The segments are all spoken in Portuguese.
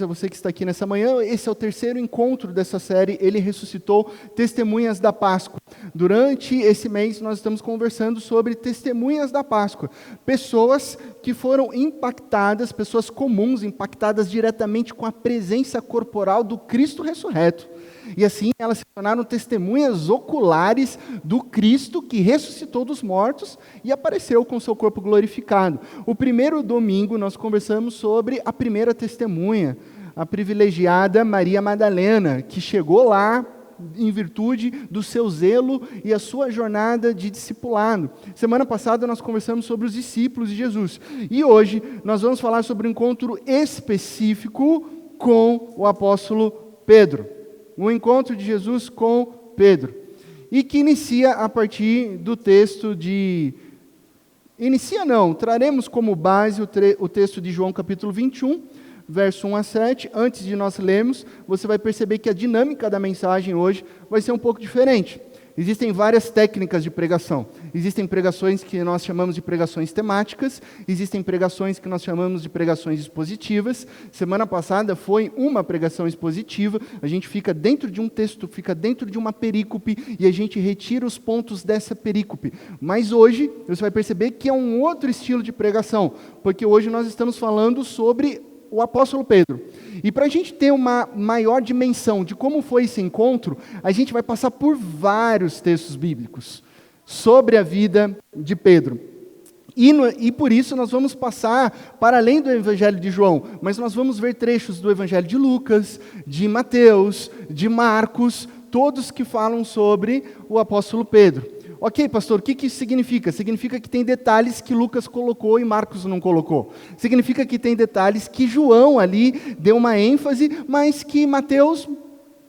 a você que está aqui nessa manhã. Esse é o terceiro encontro dessa série, Ele Ressuscitou, Testemunhas da Páscoa. Durante esse mês nós estamos conversando sobre testemunhas da Páscoa. Pessoas que foram impactadas, pessoas comuns, impactadas diretamente com a presença corporal do Cristo ressurreto. E assim elas se tornaram testemunhas oculares do Cristo que ressuscitou dos mortos e apareceu com seu corpo glorificado. O primeiro domingo nós conversamos sobre a primeira testemunha, a privilegiada Maria Madalena, que chegou lá em virtude do seu zelo e a sua jornada de discipulado. Semana passada nós conversamos sobre os discípulos de Jesus. E hoje nós vamos falar sobre um encontro específico com o apóstolo Pedro. Um encontro de Jesus com Pedro. E que inicia a partir do texto de... Traremos como base o texto de João capítulo 21, verso 1 a 7. Antes de nós lermos, você vai perceber que a dinâmica da mensagem hoje vai ser um pouco diferente. Existem várias técnicas de pregação. Existem pregações que nós chamamos de pregações temáticas, existem pregações que nós chamamos de pregações expositivas. Semana passada foi uma pregação expositiva, a gente fica dentro de um texto, fica dentro de uma perícope e a gente retira os pontos dessa perícope. Mas hoje você vai perceber que é um outro estilo de pregação, porque hoje nós estamos falando sobre o apóstolo Pedro. E para a gente ter uma maior dimensão de como foi esse encontro, a gente vai passar por vários textos bíblicos sobre a vida de Pedro. E por isso nós vamos passar para além do Evangelho de João, mas nós vamos ver trechos do Evangelho de Lucas, de Mateus, de Marcos, todos que falam sobre o apóstolo Pedro. Ok, pastor, o que isso significa? Significa que tem detalhes que Lucas colocou e Marcos não colocou. Significa que tem detalhes que João ali deu uma ênfase, mas que Mateus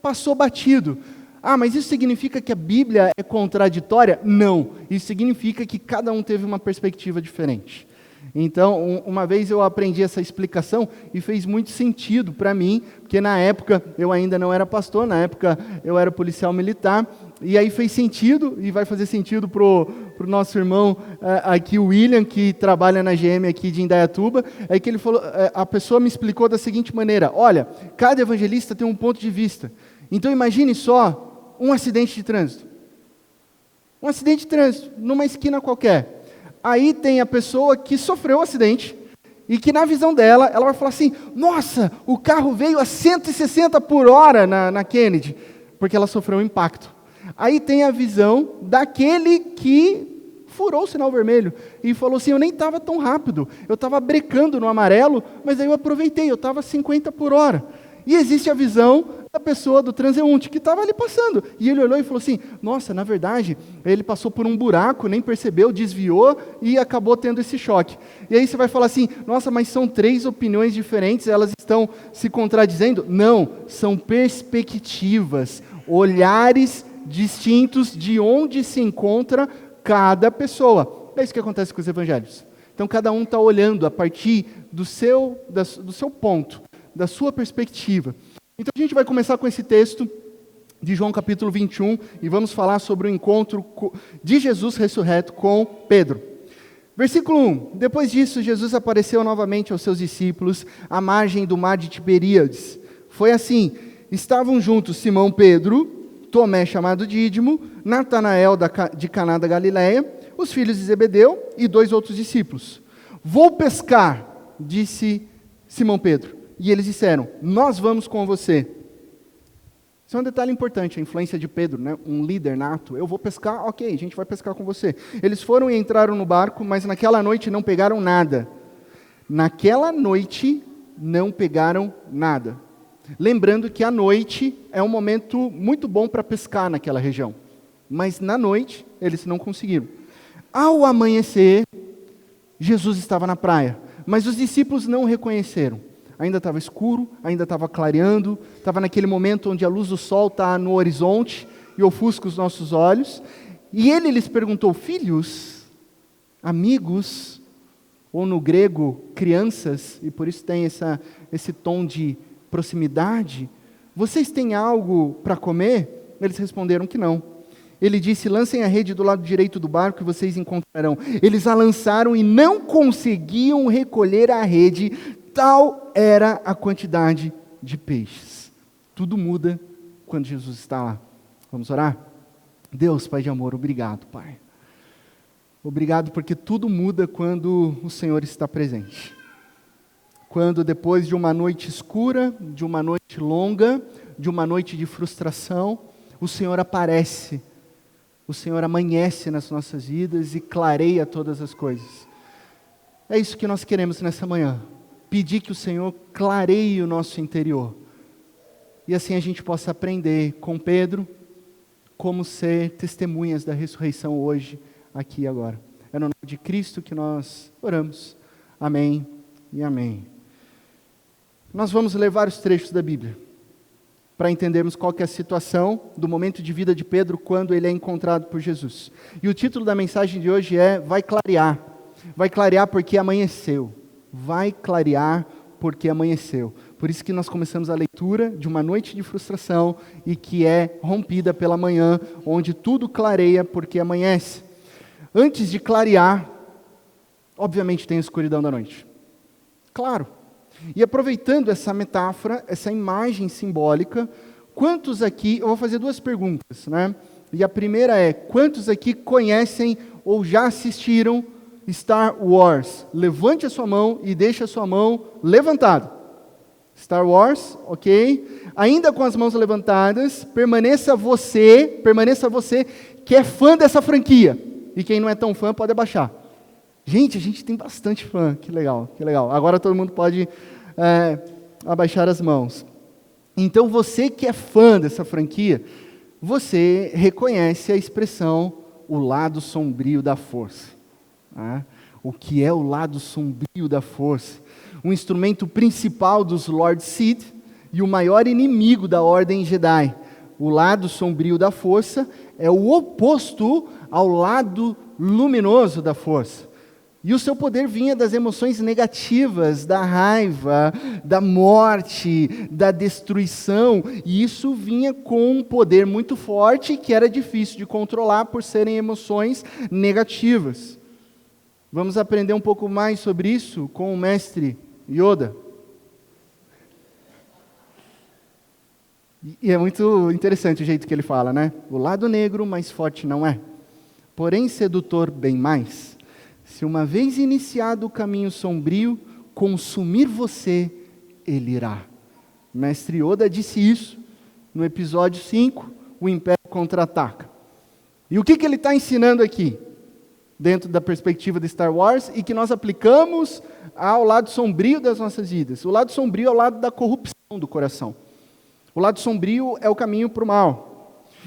passou batido. Ah, mas isso significa que a Bíblia é contraditória? Não. Isso significa que cada um teve uma perspectiva diferente. Então, uma vez eu aprendi essa explicação e fez muito sentido para mim, porque na época eu ainda não era pastor, na época eu era policial militar, e aí fez sentido, e vai fazer sentido para o nosso irmão aqui, o William, que trabalha na GM aqui de Indaiatuba, é que ele falou, a pessoa me explicou da seguinte maneira: olha, cada evangelista tem um ponto de vista, então imagine só um acidente de trânsito. Um acidente de trânsito, numa esquina qualquer. Aí tem a pessoa que sofreu o acidente e que na visão dela, ela vai falar assim: nossa, o carro veio a 160 por hora na Kennedy, porque ela sofreu um impacto. Aí tem a visão daquele que furou o sinal vermelho e falou assim: eu nem estava tão rápido, eu estava brecando no amarelo, mas aí eu aproveitei, eu estava 50 por hora. E existe a visão da pessoa, do transeunte, que estava ali passando. E ele olhou e falou assim: nossa, na verdade, ele passou por um buraco, nem percebeu, desviou e acabou tendo esse choque. E aí você vai falar assim: nossa, mas são três opiniões diferentes, elas estão se contradizendo? Não, são perspectivas, olhares distintos de onde se encontra cada pessoa. É isso que acontece com os evangelhos. Então cada um está olhando a partir do seu ponto, da sua perspectiva. Então a gente vai começar com esse texto de João capítulo 21 e vamos falar sobre o encontro de Jesus ressurreto com Pedro. Versículo 1: Depois disso, Jesus apareceu novamente aos seus discípulos à margem do mar de Tiberíades. Foi assim: estavam juntos Simão Pedro, Tomé chamado Dídimo, Natanael de Caná da Galileia, os filhos de Zebedeu e 2 outros discípulos. Vou pescar, disse Simão Pedro. E eles disseram: nós vamos com você. Isso é um detalhe importante, a influência de Pedro, né? Um líder nato. Eu vou pescar, ok, a gente vai pescar com você. Eles foram e entraram no barco, mas naquela noite não pegaram nada. Naquela noite não pegaram nada. Lembrando que a noite é um momento muito bom para pescar naquela região. Mas na noite eles não conseguiram. Ao amanhecer, Jesus estava na praia, mas os discípulos não o reconheceram. Ainda estava escuro, ainda estava clareando, estava naquele momento onde a luz do sol está no horizonte e ofusca os nossos olhos. E ele lhes perguntou: filhos, amigos, ou no grego, crianças, e por isso tem esse tom de proximidade, vocês têm algo para comer? Eles responderam que não. Ele disse: lancem a rede do lado direito do barco e vocês encontrarão. Eles a lançaram e não conseguiam recolher a rede, tal era a quantidade de peixes. Tudo muda quando Jesus está lá. Vamos orar? Deus, Pai de amor, obrigado, Pai. Obrigado porque tudo muda quando o Senhor está presente. Quando depois de uma noite escura, de uma noite longa, de uma noite de frustração, o Senhor aparece, o Senhor amanhece nas nossas vidas e clareia todas as coisas. É isso que nós queremos nessa manhã, pedir que o Senhor clareie o nosso interior, e assim a gente possa aprender com Pedro, como ser testemunhas da ressurreição hoje, aqui e agora. É no nome de Cristo que nós oramos. Amém e amém. Nós vamos ler vários trechos da Bíblia, para entendermos qual que é a situação do momento de vida de Pedro, quando ele é encontrado por Jesus. E o título da mensagem de hoje é Vai Clarear. Vai clarear porque amanheceu. Vai clarear porque amanheceu. Por isso que nós começamos a leitura de uma noite de frustração e que é rompida pela manhã, onde tudo clareia porque amanhece. Antes de clarear, obviamente tem a escuridão da noite. Claro. E aproveitando essa metáfora, essa imagem simbólica, quantos aqui, eu vou fazer duas perguntas, né? E a primeira é, quantos aqui conhecem ou já assistiram Star Wars? Levante a sua mão e deixe a sua mão levantada. Star Wars, ok? Ainda com as mãos levantadas, permaneça você que é fã dessa franquia. E quem não é tão fã pode abaixar. Gente, a gente tem bastante fã, que legal, que legal. Agora todo mundo pode abaixar as mãos. Então você que é fã dessa franquia, você reconhece a expressão, o lado sombrio da força. O que é o lado sombrio da força? O instrumento principal dos Lord Sith e o maior inimigo da Ordem Jedi. O lado sombrio da força é o oposto ao lado luminoso da força. E o seu poder vinha das emoções negativas, da raiva, da morte, da destruição. E isso vinha com um poder muito forte que era difícil de controlar por serem emoções negativas. Vamos aprender um pouco mais sobre isso com o mestre Yoda. E é muito interessante o jeito que ele fala, né? O lado negro mais forte não é, porém sedutor bem mais. Se uma vez iniciado o caminho sombrio, consumir você, ele irá. O mestre Yoda disse isso no episódio 5, o Império Contra-Ataca. E o que ele está ensinando aqui? Dentro da perspectiva de Star Wars, e que nós aplicamos ao lado sombrio das nossas vidas. O lado sombrio é o lado da corrupção do coração. O lado sombrio é o caminho para o mal.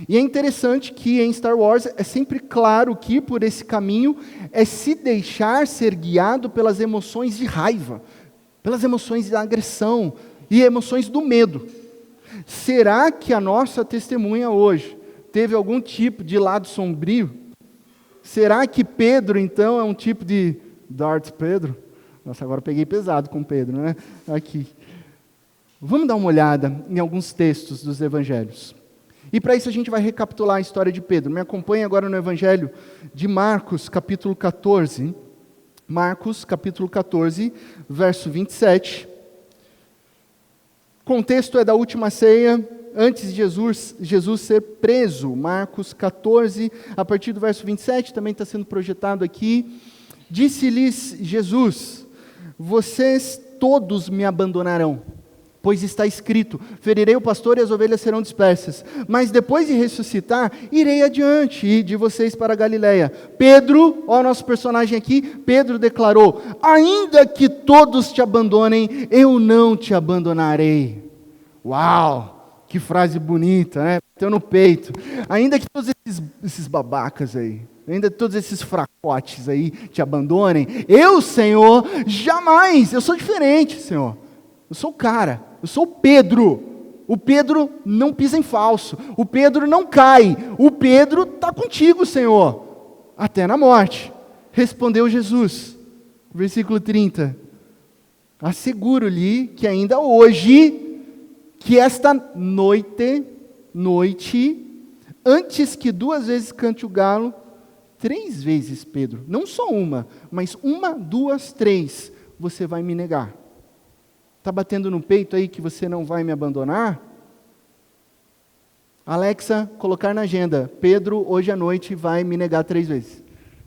E é interessante que em Star Wars é sempre claro que por esse caminho é se deixar ser guiado pelas emoções de raiva, pelas emoções de agressão e emoções do medo. Será que a nossa testemunha hoje teve algum tipo de lado sombrio? Será que Pedro, então, é um tipo de Darth Pedro? Nossa, agora eu peguei pesado com Pedro, né? Aqui. Vamos dar uma olhada em alguns textos dos evangelhos. E para isso a gente vai recapitular a história de Pedro. Me acompanhe agora no evangelho de Marcos, capítulo 14. Marcos, capítulo 14, verso 27. O contexto é da última ceia, antes de Jesus ser preso. Marcos 14, a partir do verso 27, também está sendo projetado aqui. Disse-lhes Jesus: vocês todos me abandonarão, pois está escrito, ferirei o pastor e as ovelhas serão dispersas. Mas depois de ressuscitar, irei adiante de vocês para a Galileia. Pedro, ó, nosso personagem aqui, Pedro declarou: ainda que todos te abandonem, eu não te abandonarei. Uau, que frase bonita, né? Bateu no peito. Ainda que todos esses babacas aí, ainda que todos esses fracotes aí te abandonem, eu, Senhor, jamais, eu sou diferente, Senhor. Eu sou o cara, eu sou o Pedro. O Pedro não pisa em falso. O Pedro não cai. O Pedro está contigo, Senhor, até na morte. Respondeu Jesus, versículo 30. Asseguro-lhe que ainda hoje, que esta noite, antes que 2 vezes cante o galo, 3 vezes, Pedro, não só uma, mas 1, 2, 3, você vai me negar. Está batendo no peito aí que você não vai me abandonar? Alexa, colocar na agenda. Pedro, hoje à noite, vai me negar 3 vezes.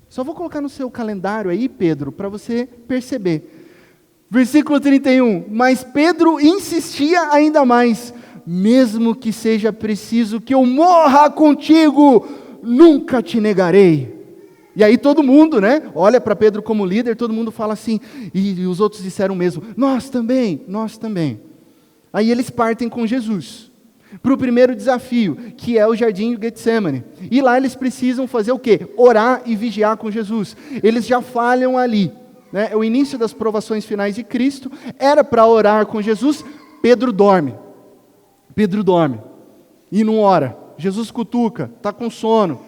Só vou colocar no seu calendário aí, Pedro, para você perceber. Versículo 31. Mas Pedro insistia ainda mais. Mesmo que seja preciso que eu morra contigo, nunca te negarei. E aí todo mundo, né, olha para Pedro como líder, todo mundo fala assim, e os outros disseram o mesmo, nós também, nós também. Aí eles partem com Jesus para o primeiro desafio, que é o jardim de Getsemane. E lá eles precisam fazer o quê? Orar e vigiar com Jesus. Eles já falham ali, né? É o início das provações finais de Cristo, era para orar com Jesus, Pedro dorme. Pedro dorme e não ora. Jesus cutuca, está com sono,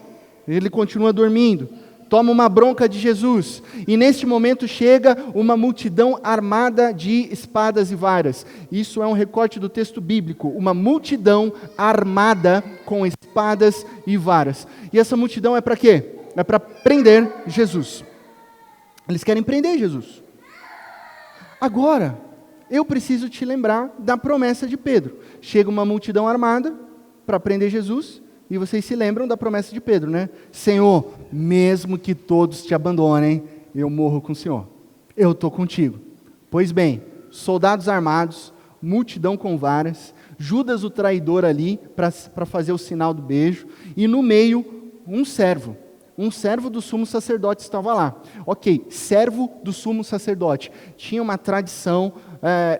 ele continua dormindo, toma uma bronca de Jesus, e neste momento chega uma multidão armada de espadas e varas. Isso é um recorte do texto bíblico, uma multidão armada com espadas e varas. E essa multidão é para quê? É para prender Jesus. Eles querem prender Jesus. Agora, eu preciso te lembrar da promessa de Pedro. Chega uma multidão armada para prender Jesus, e vocês se lembram da promessa de Pedro, né? Senhor, mesmo que todos te abandonem, eu morro com o Senhor. Eu estou contigo. Pois bem, soldados armados, multidão com varas, Judas o traidor ali para fazer o sinal do beijo, e no meio um servo do sumo sacerdote estava lá. Ok, servo do sumo sacerdote. Tinha uma tradição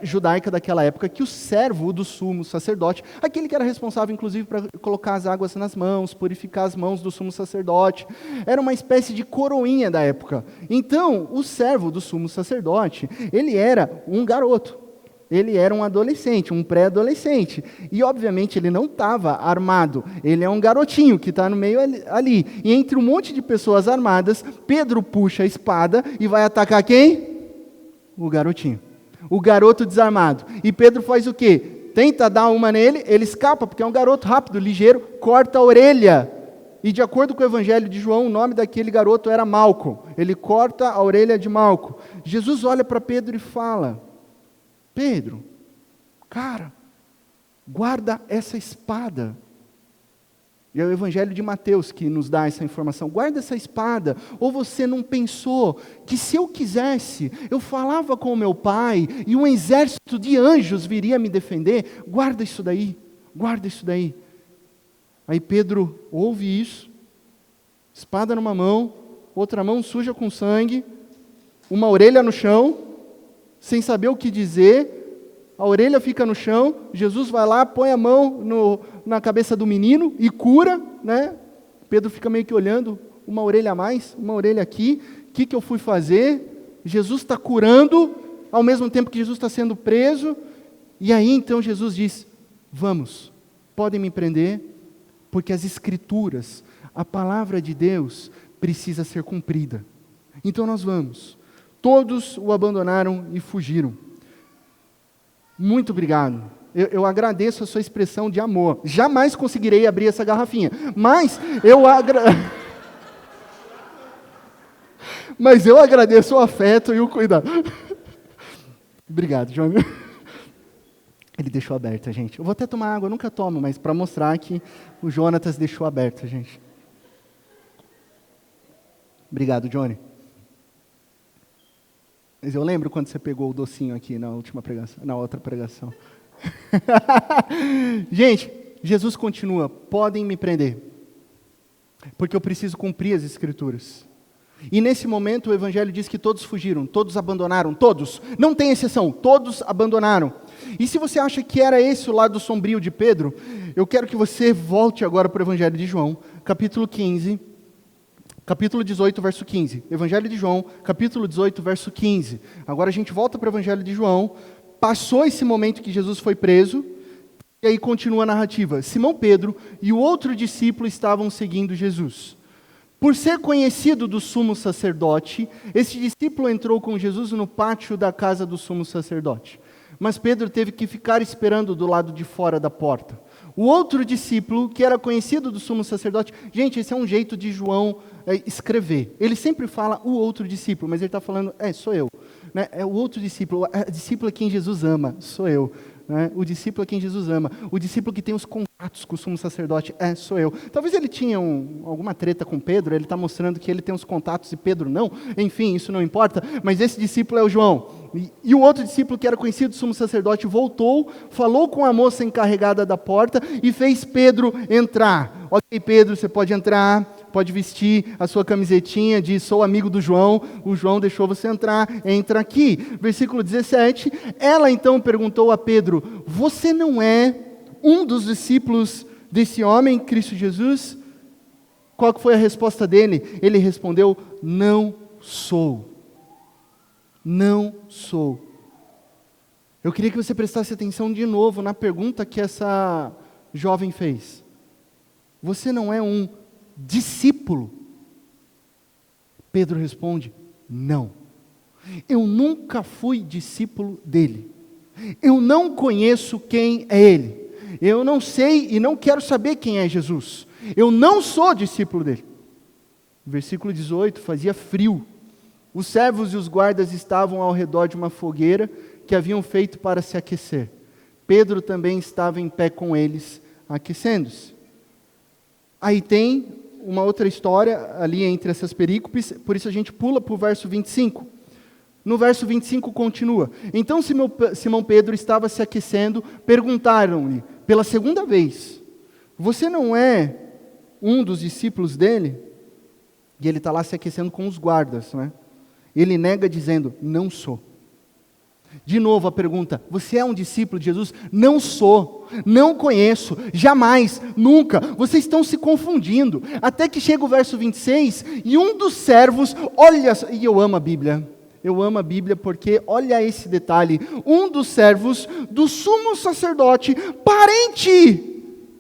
judaica daquela época que o servo do sumo sacerdote, aquele que era responsável inclusive para colocar as águas nas mãos, purificar as mãos do sumo sacerdote, era uma espécie de coroinha da época. Então, o servo do sumo sacerdote, ele era um garoto. Ele era um adolescente, um pré-adolescente. E, obviamente, ele não estava armado. Ele é um garotinho que está no meio ali. E entre um monte de pessoas armadas, Pedro puxa a espada e vai atacar quem? O garotinho. O garoto desarmado. E Pedro faz o quê? Tenta dar uma nele, ele escapa, porque é um garoto rápido, ligeiro, corta a orelha. E, de acordo com o Evangelho de João, o nome daquele garoto era Malco. Ele corta a orelha de Malco. Jesus olha para Pedro e fala... Pedro, cara, guarda essa espada. E é o Evangelho de Mateus que nos dá essa informação. Guarda essa espada. Ou você não pensou que se eu quisesse, eu falava com o meu pai e um exército de anjos viria me defender? Guarda isso daí, guarda isso daí. Aí Pedro ouve isso, espada numa mão, outra mão suja com sangue, uma orelha no chão, sem saber o que dizer, a orelha fica no chão, Jesus vai lá, põe a mão na cabeça do menino e cura, né? Pedro fica meio que olhando, uma orelha a mais, uma orelha aqui, o que eu fui fazer? Jesus está curando, ao mesmo tempo que Jesus está sendo preso, e aí então Jesus diz, vamos, podem me prender, porque as Escrituras, a palavra de Deus, precisa ser cumprida. Então nós vamos. Todos o abandonaram e fugiram. Muito obrigado. Eu agradeço a sua expressão de amor. Jamais conseguirei abrir essa garrafinha. Mas eu agradeço o afeto e o cuidado. Obrigado, João. Ele deixou aberta, gente. Eu vou até tomar água, eu nunca tomo, mas para mostrar que o Jonatas deixou aberta, gente. Obrigado, Johnny. Mas eu lembro quando você pegou o docinho aqui na outra pregação. Gente, Jesus continua, podem me prender, porque eu preciso cumprir as Escrituras. E nesse momento o Evangelho diz que todos fugiram, todos abandonaram, todos, não tem exceção, todos abandonaram. E se você acha que era esse o lado sombrio de Pedro, eu quero que você volte agora para o Evangelho de João, capítulo 18, verso 15. Evangelho de João, capítulo 18, verso 15. Agora a gente volta para o Evangelho de João. Passou esse momento que Jesus foi preso, e aí continua a narrativa. Simão Pedro e o outro discípulo estavam seguindo Jesus. Por ser conhecido do sumo sacerdote, esse discípulo entrou com Jesus no pátio da casa do sumo sacerdote. Mas Pedro teve que ficar esperando do lado de fora da porta. O outro discípulo, que era conhecido do sumo sacerdote, gente, esse é um jeito de João escrever. Ele sempre fala o outro discípulo, mas ele está falando, sou eu. né? É o outro discípulo, a discípula quem Jesus ama, sou eu. Né? O discípulo a quem Jesus ama, o discípulo que tem os contatos com o sumo sacerdote, sou eu. Talvez ele tinha alguma treta com Pedro, ele está mostrando que ele tem os contatos e Pedro não, enfim, isso não importa, mas esse discípulo é o João. E o outro discípulo que era conhecido sumo sacerdote voltou, falou com a moça encarregada da porta e fez Pedro entrar. Ok, Pedro, você pode entrar, pode vestir a sua camisetinha de sou amigo do João, o João deixou você entrar, entra aqui. Versículo 17, ela então perguntou a Pedro, você não é um dos discípulos desse homem, Cristo Jesus? Qual que foi a resposta dele? Ele respondeu, não sou. Não sou. Eu queria que você prestasse atenção de novo na pergunta que essa jovem fez. Você não é um discípulo? Pedro responde, não. Eu nunca fui discípulo dele. Eu não conheço quem é ele. Eu não sei e não quero saber quem é Jesus. Eu não sou discípulo dele. Versículo 18, fazia frio. Os servos e os guardas estavam ao redor de uma fogueira que haviam feito para se aquecer. Pedro também estava em pé com eles, aquecendo-se. Aí tem uma outra história ali entre essas perícopes, por isso a gente pula para o verso 25. No verso 25 continua. Então Simão Pedro estava se aquecendo, perguntaram-lhe pela segunda vez, você não é um dos discípulos dele? E ele está lá se aquecendo com os guardas, né? Ele nega dizendo, não sou. De novo a pergunta, você é um discípulo de Jesus? Não sou, não conheço, jamais, nunca. Vocês estão se confundindo. Até que chega o verso 26, e um dos servos, olha, e eu amo a Bíblia porque olha esse detalhe, um dos servos do sumo sacerdote, parente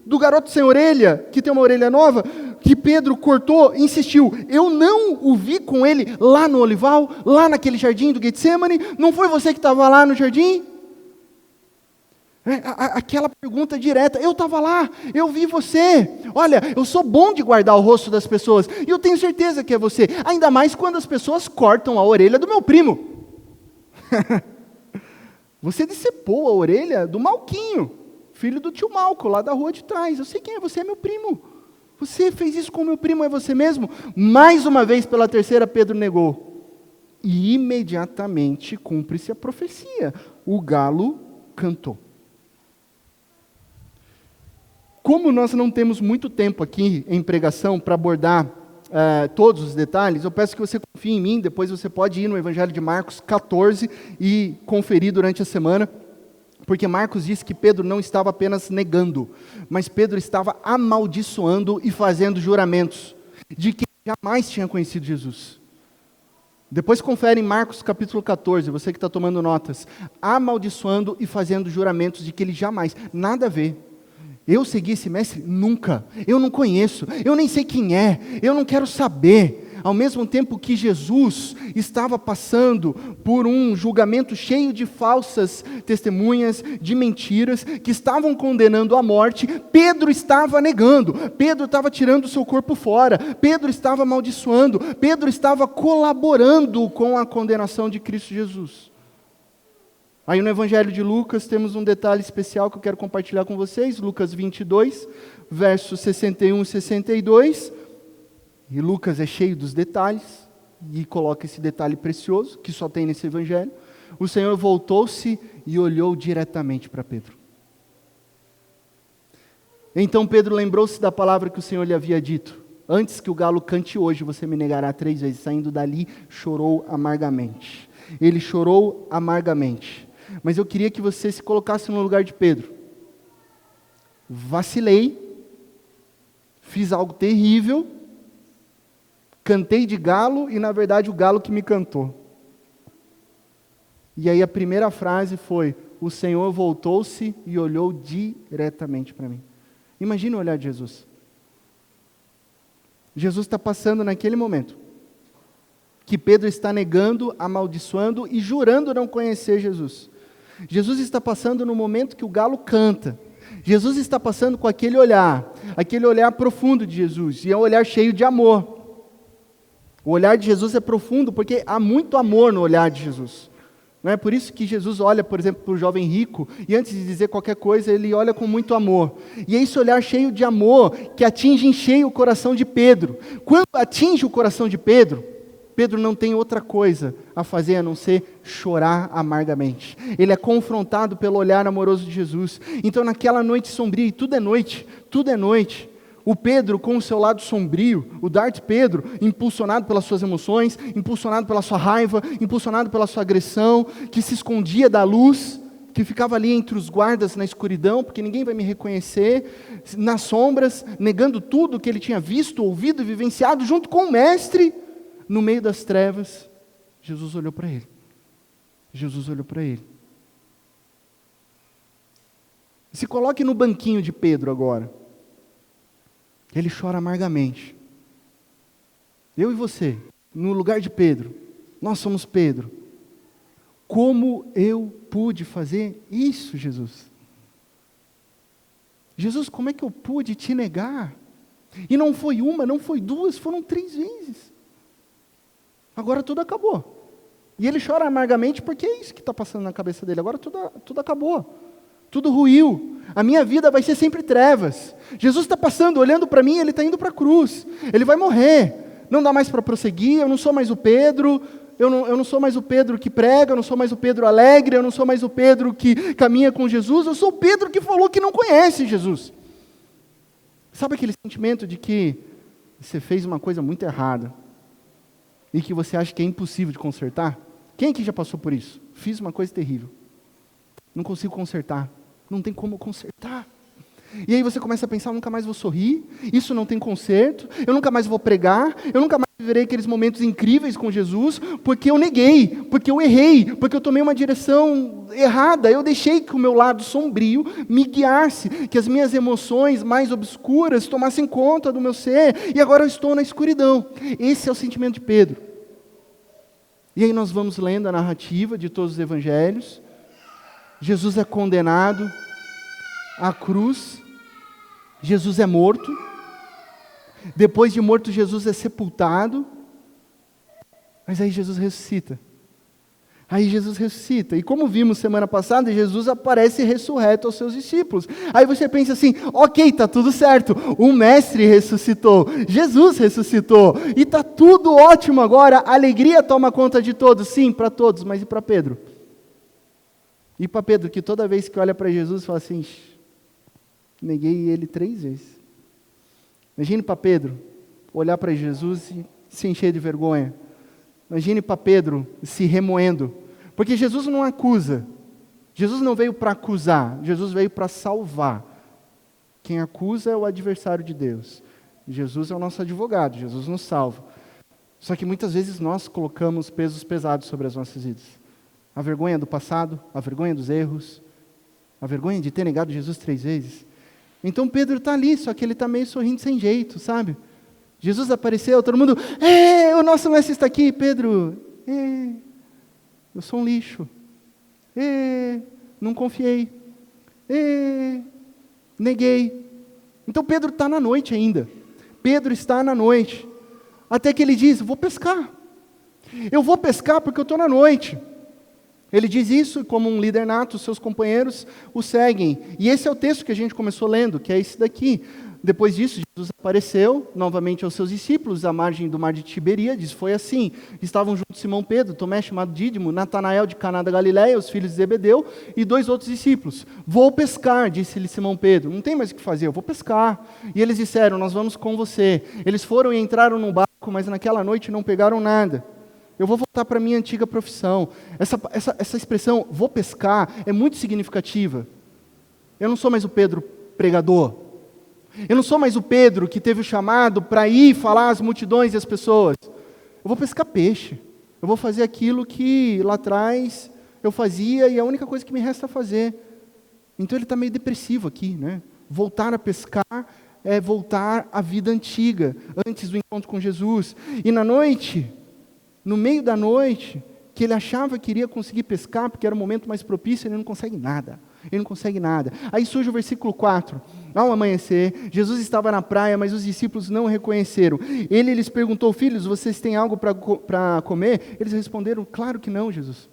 do garoto sem orelha, que tem uma orelha nova, que Pedro cortou, insistiu, eu não o vi com ele lá no olival, lá naquele jardim do Getsemane, não foi você que estava lá no jardim? Aquela pergunta direta, eu estava lá, eu vi você, olha, eu sou bom de guardar o rosto das pessoas, e eu tenho certeza que é você, ainda mais quando as pessoas cortam a orelha do meu primo. Você decepou a orelha do Malquinho, filho do tio Malco, lá da rua de trás, eu sei quem é, você é meu primo. Você fez isso com meu primo, é você mesmo? Mais uma vez, pela terceira, Pedro negou. E imediatamente cumpre-se a profecia. O galo cantou. Como nós não temos muito tempo aqui em pregação para abordar todos os detalhes, eu peço que você confie em mim, depois você pode ir no Evangelho de Marcos 14 e conferir durante a semana. Porque Marcos diz que Pedro não estava apenas negando, mas Pedro estava amaldiçoando e fazendo juramentos de que jamais tinha conhecido Jesus. Depois confere em Marcos capítulo 14, você que está tomando notas, amaldiçoando e fazendo juramentos de que ele jamais, nada a ver. Eu segui esse mestre? Nunca. Eu não conheço, eu nem sei quem é, eu não quero saber. Ao mesmo tempo que Jesus estava passando por um julgamento cheio de falsas testemunhas, de mentiras, que estavam condenando à morte, Pedro estava negando, Pedro estava tirando o seu corpo fora, Pedro estava amaldiçoando, Pedro estava colaborando com a condenação de Cristo Jesus. Aí no Evangelho de Lucas temos um detalhe especial que eu quero compartilhar com vocês, Lucas 22, versos 61 e 62, e Lucas é cheio dos detalhes, e coloca esse detalhe precioso, que só tem nesse evangelho. O Senhor voltou-se e olhou diretamente para Pedro. Então Pedro lembrou-se da palavra que o Senhor lhe havia dito, antes que o galo cante hoje, você me negará 3 vezes. Saindo dali, chorou amargamente. Ele chorou amargamente. Mas eu queria que você se colocasse no lugar de Pedro. Vacilei, fiz algo terrível, cantei de galo e na verdade o galo que me cantou. E aí a primeira frase foi, o Senhor voltou-se e olhou diretamente para mim. Imagina o olhar de Jesus. Jesus está passando naquele momento, que Pedro está negando, amaldiçoando e jurando não conhecer Jesus. Jesus está passando no momento que o galo canta. Jesus está passando com aquele olhar profundo de Jesus, e é um olhar cheio de amor. O olhar de Jesus é profundo porque há muito amor no olhar de Jesus. Não é por isso que Jesus olha, por exemplo, para o jovem rico, e antes de dizer qualquer coisa, ele olha com muito amor. E é esse olhar cheio de amor que atinge em cheio o coração de Pedro. Quando atinge o coração de Pedro, Pedro não tem outra coisa a fazer a não ser chorar amargamente. Ele é confrontado pelo olhar amoroso de Jesus. Então naquela noite sombria, e tudo é noite, o Pedro com o seu lado sombrio, o Darth Pedro, impulsionado pelas suas emoções, impulsionado pela sua raiva, impulsionado pela sua agressão, que se escondia da luz, que ficava ali entre os guardas na escuridão, porque ninguém vai me reconhecer, nas sombras, negando tudo que ele tinha visto, ouvido e vivenciado, junto com o mestre, no meio das trevas. Jesus olhou para ele. Jesus olhou para ele. Se coloque no banquinho de Pedro agora. Ele chora amargamente. Eu e você, no lugar de Pedro, nós somos Pedro. Como eu pude fazer isso, Jesus? Jesus, como é que eu pude te negar? E não foi uma, não foi duas, foram 3 vezes. Agora tudo acabou. E ele chora amargamente porque é isso que está passando na cabeça dele. Agora tudo acabou. Tudo ruiu. A minha vida vai ser sempre trevas. Jesus está passando, olhando para mim, ele está indo para a cruz. Ele vai morrer. Não dá mais para prosseguir, eu não sou mais o Pedro, eu não sou mais o Pedro que prega, eu não sou mais o Pedro alegre, eu não sou mais o Pedro que caminha com Jesus, eu sou o Pedro que falou que não conhece Jesus. Sabe aquele sentimento de que você fez uma coisa muito errada e que você acha que é impossível de consertar? Quem aqui já passou por isso? Fiz uma coisa terrível. Não consigo consertar. Não tem como consertar. E aí você começa a pensar, eu nunca mais vou sorrir, isso não tem conserto, eu nunca mais vou pregar, eu nunca mais viverei aqueles momentos incríveis com Jesus, porque eu neguei, porque eu errei, porque eu tomei uma direção errada, eu deixei que o meu lado sombrio me guiasse, que as minhas emoções mais obscuras tomassem conta do meu ser, e agora eu estou na escuridão. Esse é o sentimento de Pedro. E aí nós vamos lendo a narrativa de todos os evangelhos. Jesus é condenado à cruz, Jesus é morto, depois de morto Jesus é sepultado, mas aí Jesus ressuscita. E como vimos semana passada, Jesus aparece ressurreto aos seus discípulos. Aí você pensa assim, ok, está tudo certo, o mestre ressuscitou, Jesus ressuscitou, e está tudo ótimo agora, a alegria toma conta de todos, sim, para todos, mas e para Pedro? E para Pedro, que toda vez que olha para Jesus, fala assim, neguei ele 3 vezes. Imagine para Pedro, olhar para Jesus e se encher de vergonha. Imagine para Pedro se remoendo. Porque Jesus não acusa. Jesus não veio para acusar, Jesus veio para salvar. Quem acusa é o adversário de Deus. Jesus é o nosso advogado, Jesus nos salva. Só que muitas vezes nós colocamos pesos pesados sobre as nossas vidas. A vergonha do passado, a vergonha dos erros, a vergonha de ter negado Jesus 3 vezes. Então Pedro está ali, só que ele está meio sorrindo sem jeito, sabe? Jesus apareceu, todo mundo, o nosso mestre está aqui. Pedro, eu sou um lixo. Não confiei. Neguei. Então Pedro está na noite ainda. Pedro está na noite. Até que ele diz, vou pescar. Eu vou pescar porque eu estou na noite. Ele diz isso, como um líder nato, os seus companheiros o seguem. E esse é o texto que a gente começou lendo, que é esse daqui. Depois disso, Jesus apareceu novamente aos seus discípulos à margem do mar de Tiberíades. Foi assim, estavam juntos Simão Pedro, Tomé chamado Dídimo, Natanael de Caná da Galileia, os filhos de Zebedeu e 2 outros discípulos. Vou pescar, disse-lhe Simão Pedro. Não tem mais o que fazer, eu vou pescar. E eles disseram, nós vamos com você. Eles foram e entraram no barco, mas naquela noite não pegaram nada. Eu vou voltar para a minha antiga profissão. Essa expressão, vou pescar, é muito significativa. Eu não sou mais o Pedro pregador. Eu não sou mais o Pedro que teve o chamado para ir falar às multidões e às pessoas. Eu vou pescar peixe. Eu vou fazer aquilo que lá atrás eu fazia e é a única coisa que me resta fazer. Então ele está meio depressivo aqui, né? Voltar a pescar é voltar à vida antiga, antes do encontro com Jesus. E na noite, no meio da noite, que ele achava que iria conseguir pescar, porque era o momento mais propício, ele não consegue nada. Ele não consegue nada. Aí surge o versículo 4. Ao amanhecer, Jesus estava na praia, mas os discípulos não o reconheceram. Ele lhes perguntou, filhos, vocês têm algo para comer? Eles responderam, claro que não, Jesus.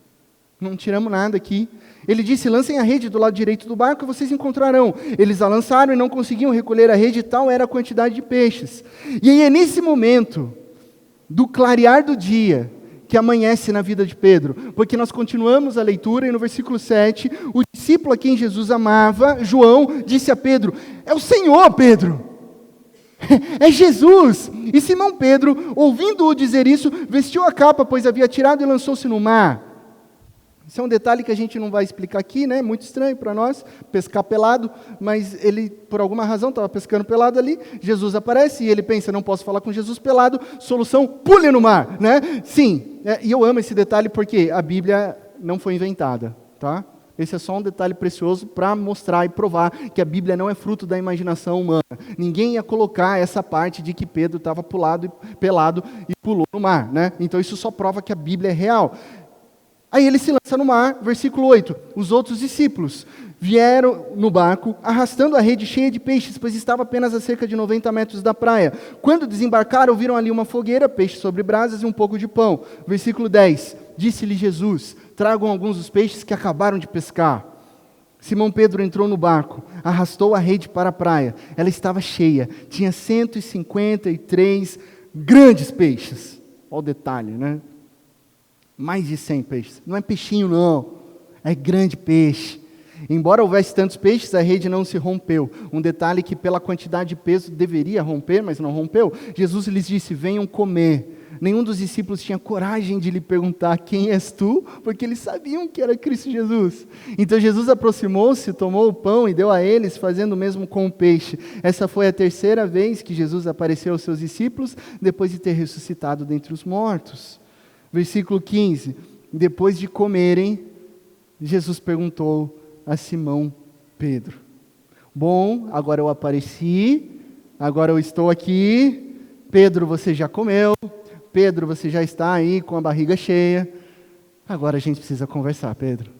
Não tiramos nada aqui. Ele disse, lancem a rede do lado direito do barco e vocês encontrarão. Eles a lançaram e não conseguiam recolher a rede, tal era a quantidade de peixes. E aí é nesse momento, do clarear do dia, que amanhece na vida de Pedro. Porque nós continuamos a leitura e no versículo 7, o discípulo a quem Jesus amava, João, disse a Pedro, é o Senhor, Pedro. É Jesus. E Simão Pedro, ouvindo-o dizer isso, vestiu a capa, pois havia tirado e lançou-se no mar. Isso é um detalhe que a gente não vai explicar aqui, né? Muito estranho para nós, pescar pelado, mas ele, por alguma razão, estava pescando pelado ali, Jesus aparece e ele pensa, não posso falar com Jesus pelado, solução, pule no mar, né? Sim, e eu amo esse detalhe porque a Bíblia não foi inventada, tá? Esse é só um detalhe precioso para mostrar e provar que a Bíblia não é fruto da imaginação humana. Ninguém ia colocar essa parte de que Pedro estava pelado e pulou no mar, né? Então isso só prova que a Bíblia é real. Aí ele se lança no mar, versículo 8. Os outros discípulos vieram no barco, arrastando a rede cheia de peixes, pois estava apenas a cerca de 90 metros da praia. Quando desembarcaram, viram ali uma fogueira, peixe sobre brasas e um pouco de pão. Versículo 10. Disse-lhe Jesus, tragam alguns dos peixes que acabaram de pescar. Simão Pedro entrou no barco, arrastou a rede para a praia. Ela estava cheia, tinha 153 grandes peixes. Olha o detalhe, né? Mais de 100 peixes. Não é peixinho, não. É grande peixe. Embora houvesse tantos peixes, a rede não se rompeu. Um detalhe que pela quantidade de peso deveria romper, mas não rompeu. Jesus lhes disse, venham comer. Nenhum dos discípulos tinha coragem de lhe perguntar, quem és tu? Porque eles sabiam que era Cristo Jesus. Então Jesus aproximou-se, tomou o pão e deu a eles, fazendo o mesmo com o peixe. Essa foi a terceira vez que Jesus apareceu aos seus discípulos, depois de ter ressuscitado dentre os mortos. Versículo 15, depois de comerem, Jesus perguntou a Simão Pedro, bom, agora eu apareci, agora eu estou aqui, Pedro, você já comeu, Pedro, você já está aí com a barriga cheia, agora a gente precisa conversar, Pedro,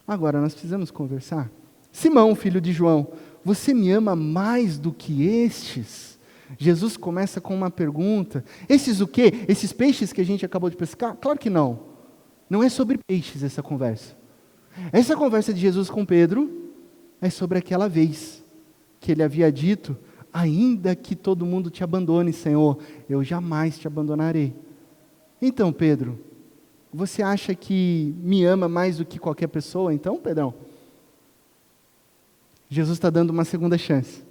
agora nós precisamos conversar. Simão, filho de João, você me ama mais do que estes? Jesus começa com uma pergunta. Esses o quê? Esses peixes que a gente acabou de pescar? Claro que não. Não é sobre peixes essa conversa. Essa conversa de Jesus com Pedro é sobre aquela vez que ele havia dito, ainda que todo mundo te abandone, Senhor, eu jamais te abandonarei. Então, Pedro, você acha que me ama mais do que qualquer pessoa? Então, Pedrão, Jesus está dando uma segunda chance.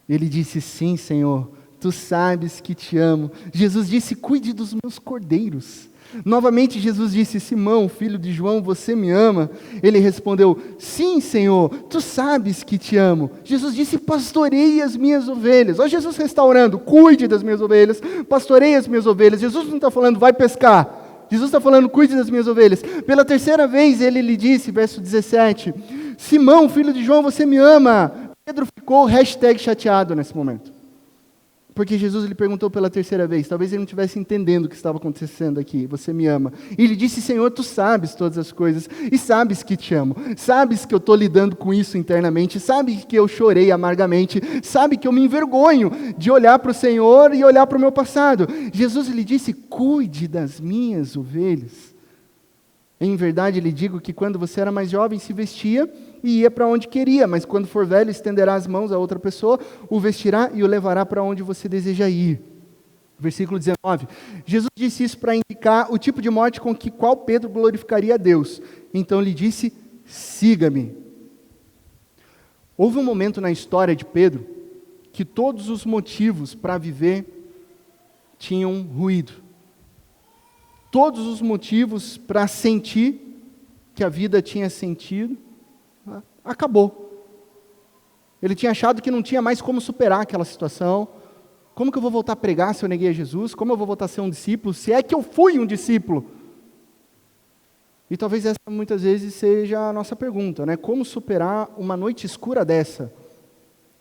Ele disse, sim, Senhor, tu sabes que te amo. Jesus disse, cuide dos meus cordeiros. Novamente Jesus disse, Simão, filho de João, você me ama? Ele respondeu, sim, Senhor, tu sabes que te amo. Jesus disse, pastoreie as minhas ovelhas. Olha Jesus restaurando, cuide das minhas ovelhas, pastoreie as minhas ovelhas. Jesus não está falando, vai pescar. Jesus está falando, cuide das minhas ovelhas. Pela terceira vez ele lhe disse, verso 17, Simão, filho de João, você me ama? Pedro ficou #chateado nesse momento. Porque Jesus lhe perguntou pela terceira vez, talvez ele não estivesse entendendo o que estava acontecendo aqui, você me ama. E ele disse, Senhor, tu sabes todas as coisas, e sabes que te amo, sabes que eu estou lidando com isso internamente, sabes que eu chorei amargamente, sabe que eu me envergonho de olhar para o Senhor e olhar para o meu passado. Jesus lhe disse, cuide das minhas ovelhas. Em verdade lhe digo que quando você era mais jovem se vestia e ia para onde queria, mas quando for velho estenderá as mãos a outra pessoa, o vestirá e o levará para onde você deseja ir. Versículo 19. Jesus disse isso para indicar o tipo de morte com que qual Pedro glorificaria a Deus. Então lhe disse, siga-me. Houve um momento na história de Pedro que todos os motivos para viver tinham ruído. Todos os motivos para sentir que a vida tinha sentido, acabou. Ele tinha achado que não tinha mais como superar aquela situação. Como que eu vou voltar a pregar se eu neguei a Jesus? Como eu vou voltar a ser um discípulo, se é que eu fui um discípulo? E talvez essa muitas vezes seja a nossa pergunta, né? Como superar uma noite escura dessa,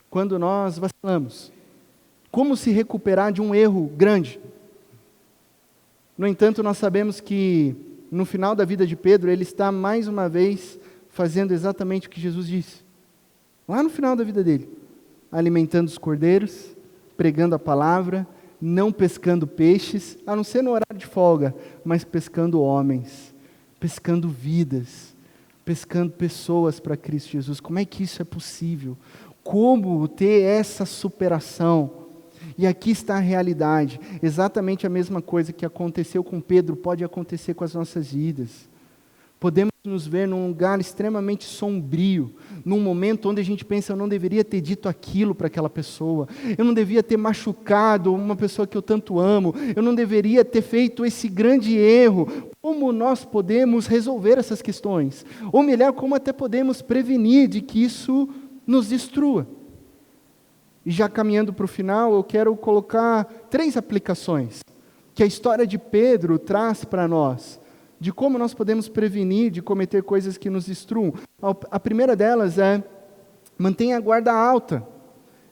quando nós vacilamos? Como se recuperar de um erro grande? No entanto, nós sabemos que no final da vida de Pedro, ele está mais uma vez fazendo exatamente o que Jesus disse. Lá no final da vida dele, alimentando os cordeiros, pregando a palavra, não pescando peixes, a não ser no horário de folga, mas pescando homens. pescando vidas, pescando pessoas para Cristo Jesus. Como é que isso é possível? Como ter essa superação? E aqui está a realidade. Exatamente a mesma coisa que aconteceu com Pedro pode acontecer com as nossas vidas. Podemos nos ver num lugar extremamente sombrio, num momento onde a gente pensa, eu não deveria ter dito aquilo para aquela pessoa, eu não devia ter machucado uma pessoa que eu tanto amo, eu não deveria ter feito esse grande erro. Como nós podemos resolver essas questões? Ou melhor, como até podemos prevenir de que isso nos destrua? E já caminhando para o final, eu quero colocar 3 aplicações que a história de Pedro traz para nós, de como nós podemos prevenir de cometer coisas que nos destruam. A primeira delas é, mantenha a guarda alta.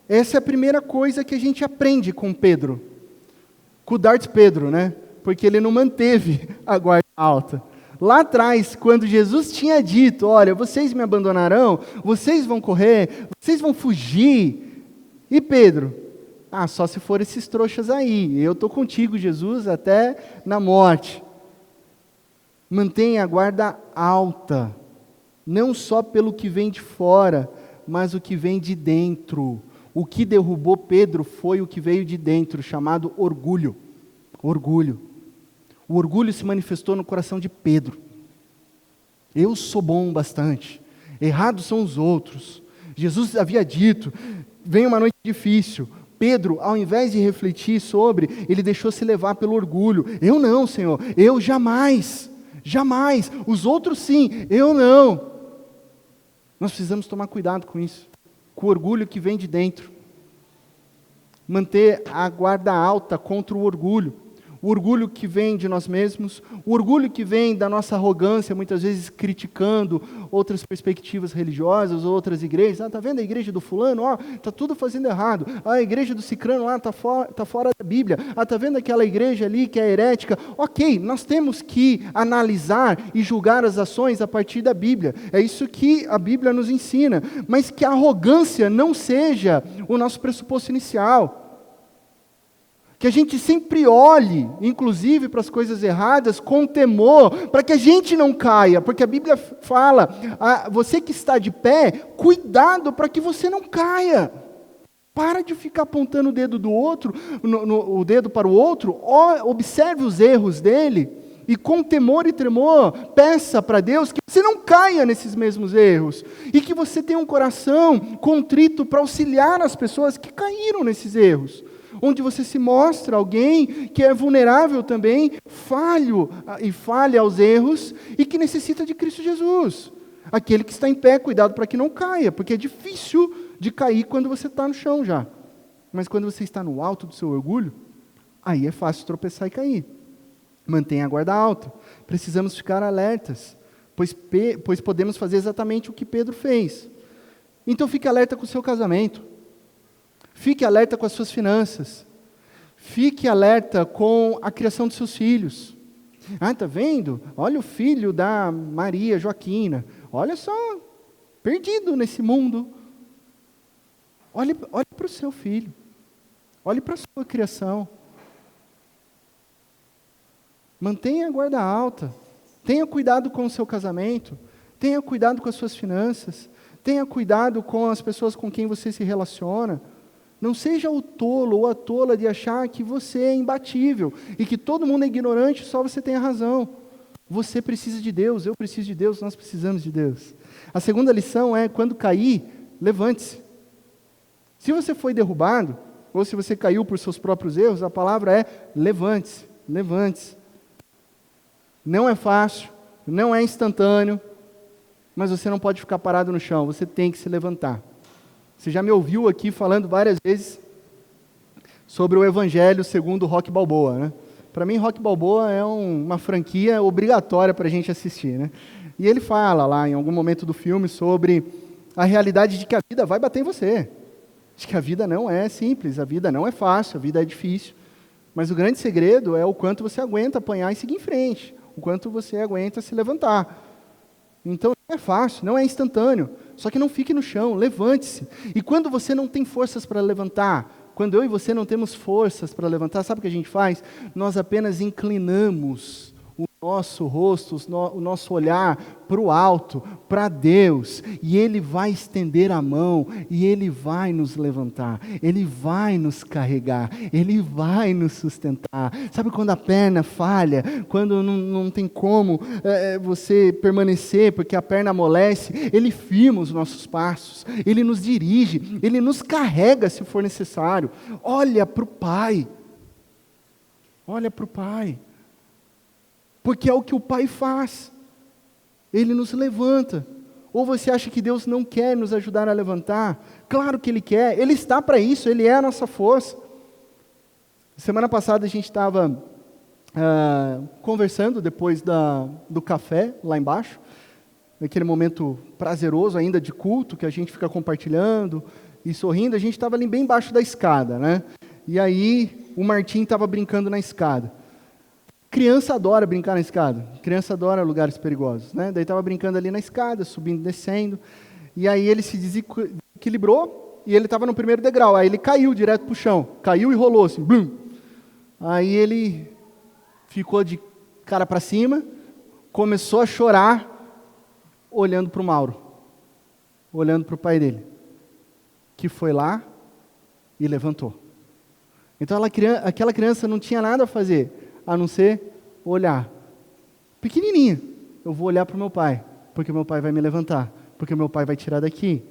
Essa é a primeira coisa que a gente aprende com Pedro. Com o Darth Pedro, né? Porque ele não manteve a guarda alta. Lá atrás, quando Jesus tinha dito, olha, vocês me abandonarão, vocês vão correr, vocês vão fugir. E Pedro, só se for esses trouxas aí, eu estou contigo, Jesus, até na morte. Mantenha a guarda alta, não só pelo que vem de fora, mas o que vem de dentro. O que derrubou Pedro foi o que veio de dentro, chamado orgulho. Orgulho. O orgulho se manifestou no coração de Pedro. Eu sou bom bastante, errados são os outros. Jesus havia dito, vem uma noite difícil. Pedro, ao invés de refletir sobre, ele deixou se levar pelo orgulho. Eu não, Senhor, eu jamais. Jamais, os outros sim, eu não. Nós precisamos tomar cuidado com isso, com o orgulho que vem de dentro. Manter a guarda alta contra o orgulho que vem de nós mesmos, o orgulho que vem da nossa arrogância, muitas vezes criticando outras perspectivas religiosas, outras igrejas. Está vendo a igreja do fulano? Está tudo fazendo errado. A igreja do cicrano lá está fora da Bíblia. Está vendo aquela igreja ali que é herética? Ok, nós temos que analisar e julgar as ações a partir da Bíblia. É isso que a Bíblia nos ensina. Mas que a arrogância não seja o nosso pressuposto inicial. Que a gente sempre olhe, inclusive para as coisas erradas, com temor, para que a gente não caia, porque a Bíblia fala, você que está de pé, cuidado para que você não caia. Para de ficar apontando o dedo do outro, o dedo para o outro, observe os erros dele, e com temor e tremor, peça para Deus que você não caia nesses mesmos erros, e que você tenha um coração contrito para auxiliar as pessoas que caíram nesses erros. Onde você se mostra alguém que é vulnerável também, falha aos erros e que necessita de Cristo Jesus. Aquele que está em pé, cuidado para que não caia, porque é difícil de cair quando você está no chão já. Mas quando você está no alto do seu orgulho, aí é fácil tropeçar e cair. Mantenha a guarda alta. Precisamos ficar alertas, pois podemos fazer exatamente o que Pedro fez. Então fique alerta com o seu casamento. Fique alerta com as suas finanças. Fique alerta com a criação dos seus filhos. Está vendo? Olha o filho da Maria Joaquina. Olha só, perdido nesse mundo. Olhe para o seu filho. Olhe para a sua criação. Mantenha a guarda alta. Tenha cuidado com o seu casamento. Tenha cuidado com as suas finanças. Tenha cuidado com as pessoas com quem você se relaciona. Não seja o tolo ou a tola de achar que você é imbatível e que todo mundo é ignorante, só você tem a razão. Você precisa de Deus, eu preciso de Deus, nós precisamos de Deus. A segunda lição é, quando cair, levante-se. Se você foi derrubado, ou se você caiu por seus próprios erros, a palavra é levante-se, levante-se. Não é fácil, não é instantâneo, mas você não pode ficar parado no chão, você tem que se levantar. Você já me ouviu aqui falando várias vezes sobre o Evangelho segundo Rocky Balboa, né? Para mim, Rocky Balboa é uma franquia obrigatória para a gente assistir, né? E ele fala lá, em algum momento do filme, sobre a realidade de que a vida vai bater em você. De que a vida não é simples, a vida não é fácil, a vida é difícil. Mas o grande segredo é o quanto você aguenta apanhar e seguir em frente. O quanto você aguenta se levantar. Então, não é fácil, não é instantâneo. Só que não fique no chão, levante-se. E quando você não tem forças para levantar, quando eu e você não temos forças para levantar, sabe o que a gente faz? Nós apenas inclinamos o nosso rosto, o nosso olhar para o alto, para Deus, e Ele vai estender a mão, e Ele vai nos levantar, Ele vai nos carregar, Ele vai nos sustentar. Sabe quando a perna falha, quando não tem como você permanecer, porque a perna amolece, Ele firma os nossos passos, Ele nos dirige, Ele nos carrega se for necessário. Olha para o Pai, olha para o Pai. Porque é o que o Pai faz, Ele nos levanta. Ou você acha que Deus não quer nos ajudar a levantar? Claro que Ele quer, Ele está para isso, Ele é a nossa força. Semana passada a gente estava conversando depois do café, lá embaixo, naquele momento prazeroso ainda de culto, que a gente fica compartilhando e sorrindo, a gente estava ali bem embaixo da escada, né? E aí o Martim estava brincando na escada. Criança adora brincar na escada, criança adora lugares perigosos, né? Daí estava brincando ali na escada, subindo, descendo, e aí ele se desequilibrou, e ele estava no primeiro degrau, aí ele caiu direto para o chão, caiu e rolou assim, blum. Aí ele ficou de cara para cima, começou a chorar, olhando para o Mauro, olhando para o pai dele, que foi lá e levantou. Então aquela criança não tinha nada a fazer, a não ser olhar. Pequenininha, eu vou olhar para o meu pai, porque meu pai vai me levantar, porque meu pai vai tirar daqui.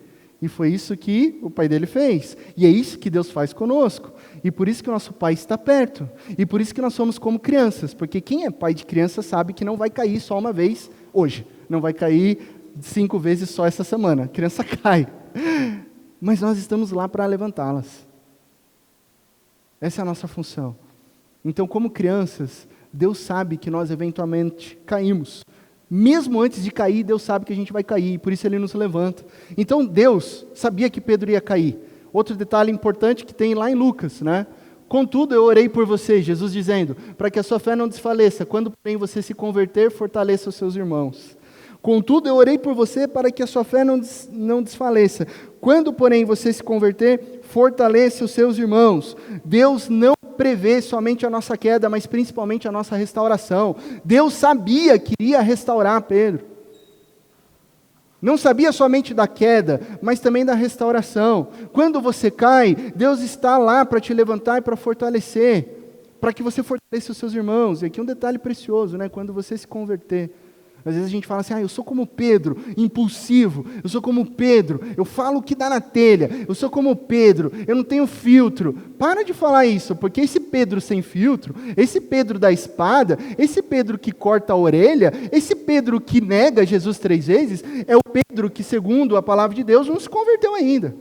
E foi isso que o pai dele fez. E é isso que Deus faz conosco. E por isso que o nosso pai está perto. E por isso que nós somos como crianças, porque quem é pai de criança sabe que não vai cair só uma vez hoje. Não vai cair 5 vezes só essa semana. A criança cai. Mas nós estamos lá para levantá-las. Essa é a nossa função. Então, como crianças, Deus sabe que nós eventualmente caímos. Mesmo antes de cair, Deus sabe que a gente vai cair, e por isso Ele nos levanta. Então, Deus sabia que Pedro ia cair. Outro detalhe importante que tem lá em Lucas, né? Contudo, eu orei por você, Jesus dizendo, para que a sua fé não desfaleça. Quando, porém, você se converter, fortaleça os seus irmãos. Contudo, eu orei por você para que a sua fé não desfaleça. Quando, porém, você se converter, fortaleça os seus irmãos. Deus não prevê somente a nossa queda, mas principalmente a nossa restauração. Deus sabia que iria restaurar Pedro. Não sabia somente da queda, mas também da restauração. Quando você cai, Deus está lá para te levantar e para fortalecer, para que você fortaleça os seus irmãos. E aqui um detalhe precioso, né? Quando você se converter, às vezes a gente fala assim, eu sou como Pedro, impulsivo, eu sou como Pedro, eu falo o que dá na telha, eu sou como Pedro, eu não tenho filtro. Para de falar isso, porque esse Pedro sem filtro, esse Pedro da espada, esse Pedro que corta a orelha, esse Pedro que nega Jesus 3 vezes, é o Pedro que, segundo a palavra de Deus, não se converteu ainda.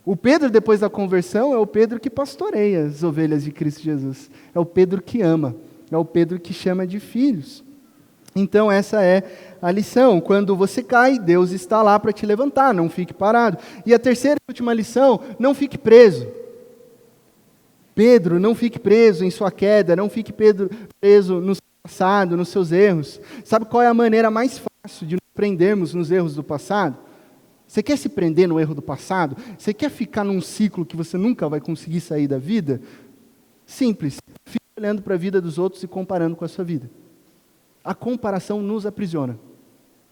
O Pedro, depois da conversão, é o Pedro que pastoreia as ovelhas de Cristo Jesus, é o Pedro que ama. É o Pedro que chama de filhos. Então essa é a lição. Quando você cai, Deus está lá para te levantar, não fique parado. E a terceira e última lição, não fique preso. Pedro, não fique preso em sua queda, não fique preso no seu passado, nos seus erros. Sabe qual é a maneira mais fácil de nos prendermos nos erros do passado? Você quer se prender no erro do passado? Você quer ficar num ciclo que você nunca vai conseguir sair da vida? Simples. Olhando para a vida dos outros e comparando com a sua vida. A comparação nos aprisiona.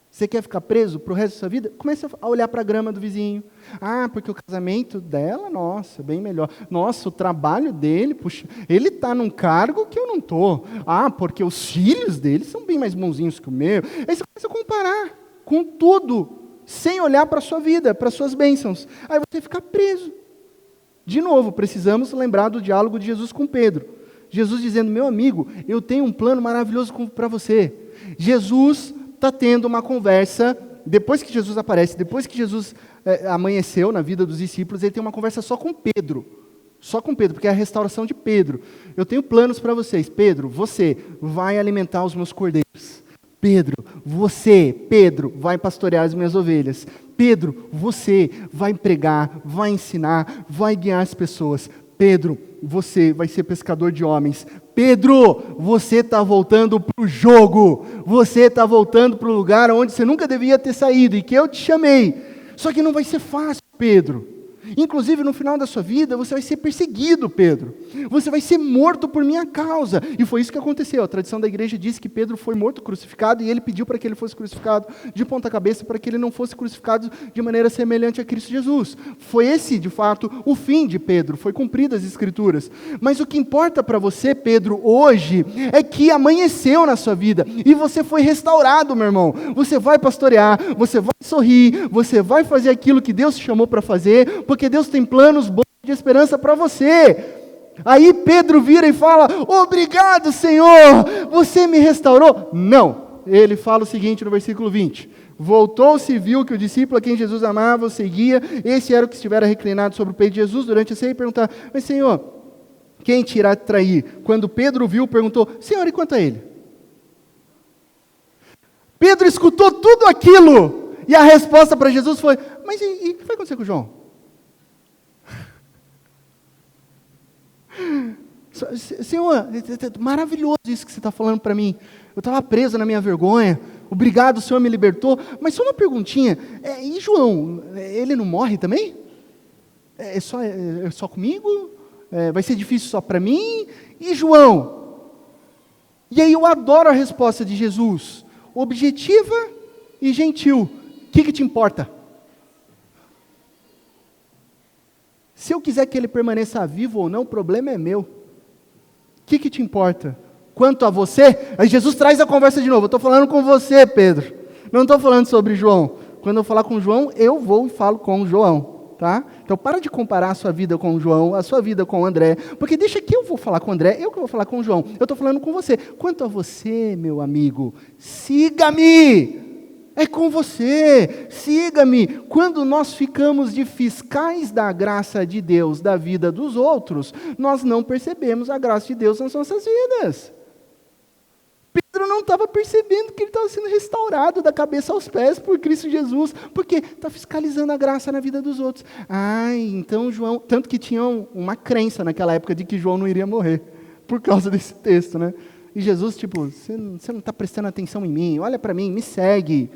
Você quer ficar preso para o resto da sua vida? Comece a olhar para a grama do vizinho. Porque o casamento dela, nossa, bem melhor. Nossa, o trabalho dele, puxa, ele está num cargo que eu não estou. Porque os filhos dele são bem mais bonzinhos que o meu. Aí você começa a comparar com tudo, sem olhar para a sua vida, para as suas bênçãos. Aí você fica preso. De novo, precisamos lembrar do diálogo de Jesus com Pedro. Jesus dizendo, meu amigo, eu tenho um plano maravilhoso para você. Jesus está tendo uma conversa, depois que Jesus aparece, depois que Jesus amanheceu na vida dos discípulos, ele tem uma conversa só com Pedro, porque é a restauração de Pedro. Eu tenho planos para vocês. Pedro, você vai alimentar os meus cordeiros. Pedro, vai pastorear as minhas ovelhas. Pedro, você vai pregar, vai ensinar, vai guiar as pessoas. Pedro, você vai ser pescador de homens. Pedro, você está voltando para o jogo. Você está voltando para o lugar onde você nunca devia ter saído e que eu te chamei. Só que não vai ser fácil, Pedro. Inclusive, no final da sua vida, você vai ser perseguido, Pedro. Você vai ser morto por minha causa. E foi isso que aconteceu. A tradição da igreja diz que Pedro foi morto, crucificado, e ele pediu para que ele fosse crucificado de ponta cabeça, para que ele não fosse crucificado de maneira semelhante a Cristo Jesus. Foi esse, de fato, o fim de Pedro. Foi cumprida as Escrituras. Mas o que importa para você, Pedro, hoje, é que amanheceu na sua vida. E você foi restaurado, meu irmão. Você vai pastorear, você vai sorrir, você vai fazer aquilo que Deus te chamou para fazer, porque Deus tem planos bons de esperança para você. Aí Pedro vira e fala: obrigado, Senhor, você me restaurou. Não, ele fala o seguinte no versículo 20: voltou-se e viu que o discípulo a quem Jesus amava o seguia. Esse era o que estivera reclinado sobre o peito de Jesus durante a ceia, e perguntava: mas Senhor, quem te irá trair? Quando Pedro viu, perguntou: Senhor, e quanto a ele? Pedro escutou tudo aquilo, e a resposta para Jesus foi: mas e o que vai acontecer com João? Senhor, maravilhoso isso que você está falando para mim. Eu estava preso na minha vergonha. Obrigado, o Senhor me libertou. Mas só uma perguntinha: e João, ele não morre também? É só comigo? Vai ser difícil só para mim? E João? E aí eu adoro a resposta de Jesus, objetiva e gentil. O que te importa? Se eu quiser que ele permaneça vivo ou não, o problema é meu. O que te importa? Quanto a você, aí Jesus traz a conversa de novo. Eu estou falando com você, Pedro. Não estou falando sobre João. Quando eu falar com João, eu vou e falo com João. Tá? Então para de comparar a sua vida com o João, a sua vida com o André, porque deixa que eu vou falar com o André, eu que vou falar com o João. Eu estou falando com você. Quanto a você, meu amigo, siga-me. É com você, siga-me. Quando nós ficamos de fiscais da graça de Deus, da vida dos outros, nós não percebemos a graça de Deus nas nossas vidas. Pedro não estava percebendo que ele estava sendo restaurado da cabeça aos pés por Cristo Jesus, porque está fiscalizando a graça na vida dos outros. Então João, tanto que tinham uma crença naquela época de que João não iria morrer, por causa desse texto, né? E Jesus, você não está prestando atenção em mim, olha para mim, me segue.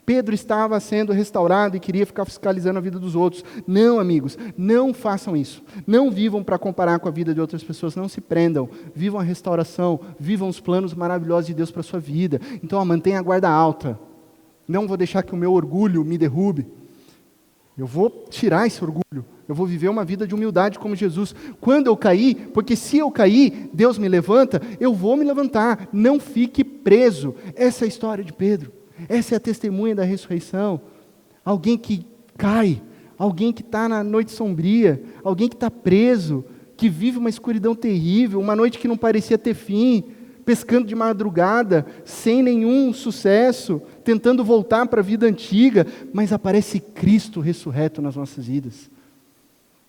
Pedro estava sendo restaurado e queria ficar fiscalizando a vida dos outros. Não, amigos, não façam isso. Não vivam para comparar com a vida de outras pessoas, não se prendam. Vivam a restauração, vivam os planos maravilhosos de Deus para a sua vida. Então, mantenha a guarda alta. Não vou deixar que o meu orgulho me derrube. Eu vou tirar esse orgulho. Eu vou viver uma vida de humildade como Jesus. Quando eu cair, porque se eu cair, Deus me levanta, eu vou me levantar. Não fique preso. Essa é a história de Pedro. Essa é a testemunha da ressurreição. Alguém que cai, alguém que está na noite sombria, alguém que está preso, que vive uma escuridão terrível, uma noite que não parecia ter fim, pescando de madrugada, sem nenhum sucesso, tentando voltar para a vida antiga, mas aparece Cristo ressurreto nas nossas vidas.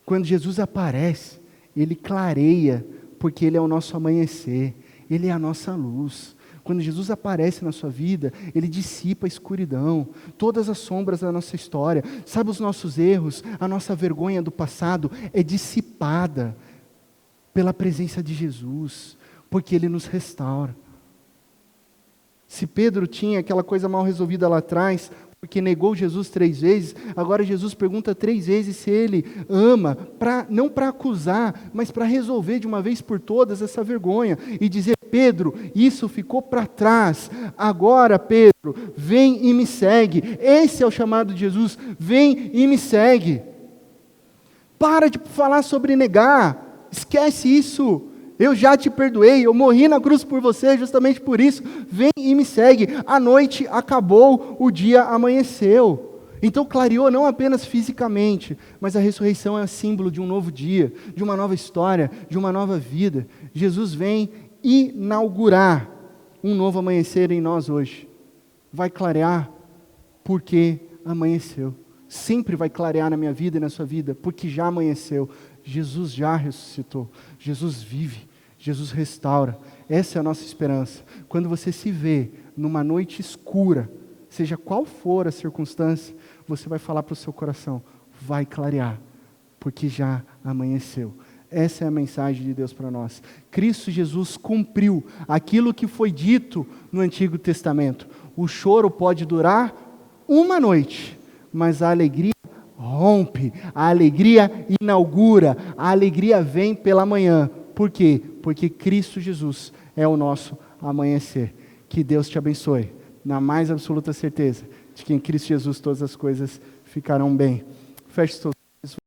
Quando Jesus aparece, Ele clareia, porque Ele é o nosso amanhecer, Ele é a nossa luz. Quando Jesus aparece na sua vida, Ele dissipa a escuridão, todas as sombras da nossa história. Sabe, os nossos erros, a nossa vergonha do passado é dissipada pela presença de Jesus, porque Ele nos restaura. Se Pedro tinha aquela coisa mal resolvida lá atrás, porque negou Jesus 3 vezes, agora Jesus pergunta 3 vezes se ele ama, não para acusar, mas para resolver de uma vez por todas essa vergonha, e dizer: Pedro, isso ficou para trás, agora Pedro, vem e me segue. Esse é o chamado de Jesus, vem e me segue. Para de falar sobre negar, esquece isso. Eu já te perdoei, eu morri na cruz por você, justamente por isso. Vem e me segue. A noite acabou, o dia amanheceu. Então clareou não apenas fisicamente, mas a ressurreição é símbolo de um novo dia, de uma nova história, de uma nova vida. Jesus vem inaugurar um novo amanhecer em nós hoje. Vai clarear porque amanheceu. Sempre vai clarear na minha vida e na sua vida, porque já amanheceu. Jesus já ressuscitou. Jesus vive. Jesus restaura. Essa é a nossa esperança. Quando você se vê numa noite escura, seja qual for a circunstância, você vai falar para o seu coração: vai clarear, porque já amanheceu. Essa é a mensagem de Deus para nós. Cristo Jesus cumpriu aquilo que foi dito no Antigo Testamento. O choro pode durar uma noite, mas a alegria rompe, a alegria inaugura, a alegria vem pela manhã. Por quê? Porque Cristo Jesus é o nosso amanhecer. Que Deus te abençoe, na mais absoluta certeza de que em Cristo Jesus todas as coisas ficarão bem. Feche seus